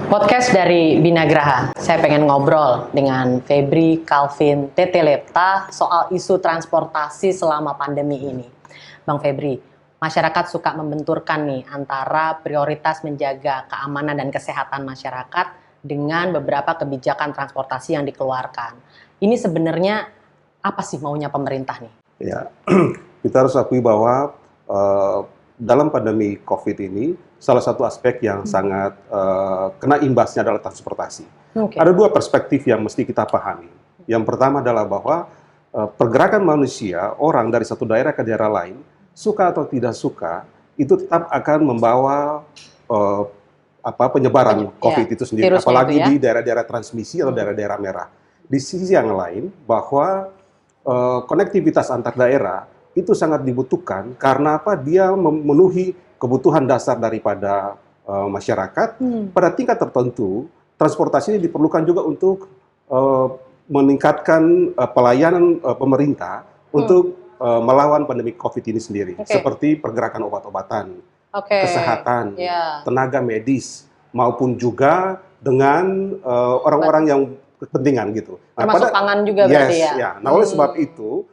Podcast dari Binagraha. Saya pengen ngobrol dengan Febri Calvin Teteleta soal isu transportasi selama pandemi ini. Bang Febri, masyarakat suka membenturkan nih antara prioritas menjaga keamanan dan kesehatan masyarakat dengan beberapa kebijakan transportasi yang dikeluarkan. Ini sebenarnya apa sih maunya pemerintah nih? Ya, kita harus akui bahwa dalam pandemi COVID ini, salah satu aspek yang sangat kena imbasnya adalah transportasi. Okay. Ada dua perspektif yang mesti kita pahami. Yang pertama adalah bahwa pergerakan manusia, orang dari satu daerah ke daerah lain, suka atau tidak suka, itu tetap akan membawa penyebaran COVID itu sendiri, apalagi di daerah-daerah transmisi atau daerah-daerah merah. Di sisi yang lain, bahwa konektivitas antar daerah itu sangat dibutuhkan karena apa? Dia memenuhi kebutuhan dasar daripada masyarakat. Pada tingkat tertentu, transportasi ini diperlukan juga untuk meningkatkan pelayanan pemerintah untuk melawan pandemi COVID ini sendiri, seperti pergerakan obat-obatan, kesehatan, tenaga medis, maupun juga dengan orang-orang yang kepentingan gitu. Termasuk pangan juga berarti ya? Nah, oleh sebab itu,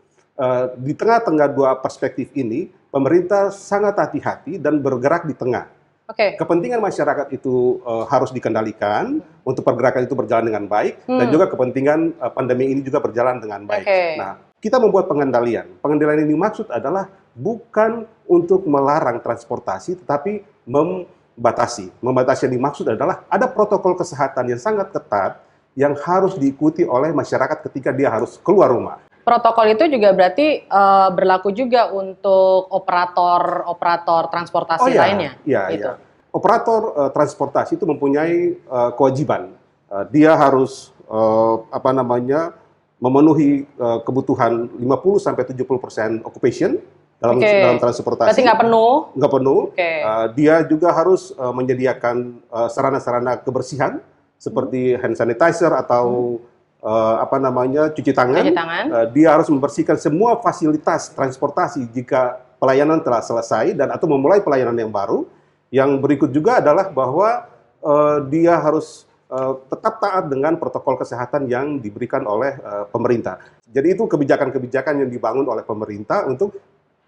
di tengah-tengah dua perspektif ini, pemerintah sangat hati-hati dan bergerak di tengah. Kepentingan masyarakat itu harus dikendalikan untuk pergerakan itu berjalan dengan baik, dan juga kepentingan pandemi ini juga berjalan dengan baik. Nah, kita membuat pengendalian. Pengendalian ini maksud adalah bukan untuk melarang transportasi, tetapi membatasi. Membatasi yang dimaksud adalah ada protokol kesehatan yang sangat ketat yang harus diikuti oleh masyarakat ketika dia harus keluar rumah. Protokol itu juga berarti berlaku juga untuk operator transportasi lainnya? Iya. Operator transportasi itu mempunyai kewajiban. Dia harus memenuhi kebutuhan 50-70% occupation dalam transportasi. Berarti nggak penuh? Nggak penuh. Dia juga harus menyediakan sarana-sarana kebersihan seperti hand sanitizer atau cuci tangan. Dia harus membersihkan semua fasilitas transportasi jika pelayanan telah selesai dan atau memulai pelayanan yang baru. Yang berikut juga adalah bahwa dia harus tetap taat dengan protokol kesehatan yang diberikan oleh pemerintah. Jadi itu kebijakan-kebijakan yang dibangun oleh pemerintah untuk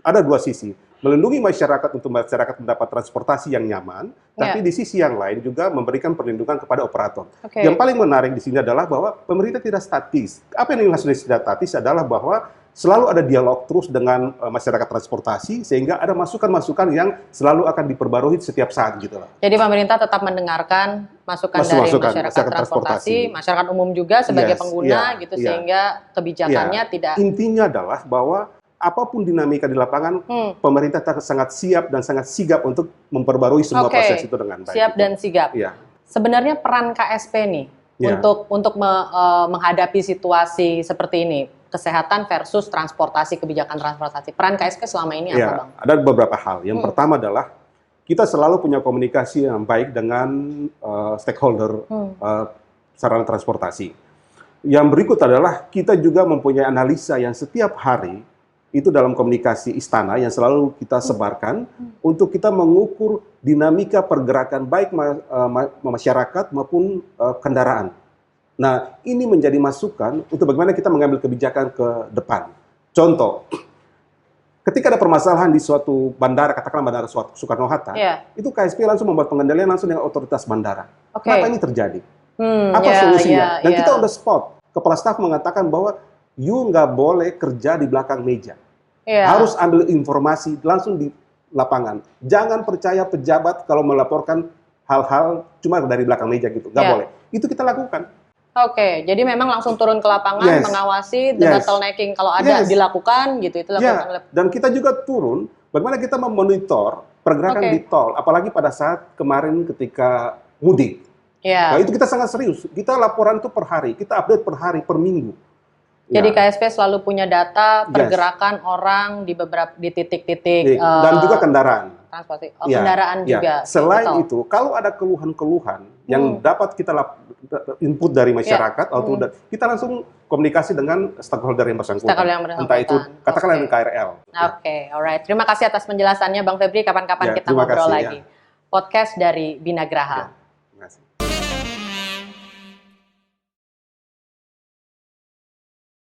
ada dua sisi. Melindungi masyarakat untuk masyarakat mendapat transportasi yang nyaman, tapi di sisi yang lain juga memberikan perlindungan kepada operator. Yang paling menarik di sini adalah bahwa pemerintah tidak statis. Apa yang dimaksud tidak statis adalah bahwa selalu ada dialog terus dengan masyarakat transportasi, sehingga ada masukan-masukan yang selalu akan diperbarui setiap saat gitu lah. Jadi pemerintah tetap mendengarkan masukan dari masyarakat transportasi, masyarakat umum juga sebagai pengguna sehingga kebijakannya tidak. Intinya adalah bahwa apapun dinamika di lapangan, pemerintah sangat siap dan sangat sigap untuk memperbarui semua proses itu dengan baik. Siap dan sigap. Sebenarnya peran KSP nih untuk menghadapi situasi seperti ini, kesehatan versus transportasi, kebijakan transportasi. Peran KSP selama ini apa, Bang? Ada beberapa hal. Yang pertama adalah kita selalu punya komunikasi yang baik dengan stakeholder sarana transportasi. Yang berikut adalah kita juga mempunyai analisa yang setiap hari itu dalam komunikasi istana yang selalu kita sebarkan untuk kita mengukur dinamika pergerakan baik masyarakat maupun kendaraan. Nah, ini menjadi masukan untuk bagaimana kita mengambil kebijakan ke depan. Contoh, ketika ada permasalahan di suatu bandara, katakanlah bandara Soekarno-Hatta, itu KSP langsung membuat pengendalian langsung dengan otoritas bandara. Kenapa ini terjadi? Apa solusinya? Dan kita on the spot. Kepala staf mengatakan bahwa you nggak boleh kerja di belakang meja. Harus ambil informasi langsung di lapangan. Jangan percaya pejabat kalau melaporkan hal-hal cuma dari belakang meja gitu. Nggak boleh. Itu kita lakukan. Jadi memang langsung turun ke lapangan, mengawasi the bottlenecking kalau ada dilakukan gitu. Itu lakukan. Dan kita juga turun, bagaimana kita memonitor pergerakan di tol, apalagi pada saat kemarin ketika mudik. Nah, itu kita sangat serius. Kita laporan itu per hari, kita update per hari, per minggu. Jadi KSP selalu punya data pergerakan orang di titik-titik dan juga kendaraan. Transportasi. Kendaraan juga. Selain itu, kalau ada keluhan-keluhan yang dapat kita input dari masyarakat, atau kita langsung komunikasi dengan stakeholder yang bersangkutan. Entah itu katakanlah dengan KRL. Alright. Terima kasih atas penjelasannya Bang Febri. Kapan-kapan kita ngobrol lagi. Podcast dari Binagraha.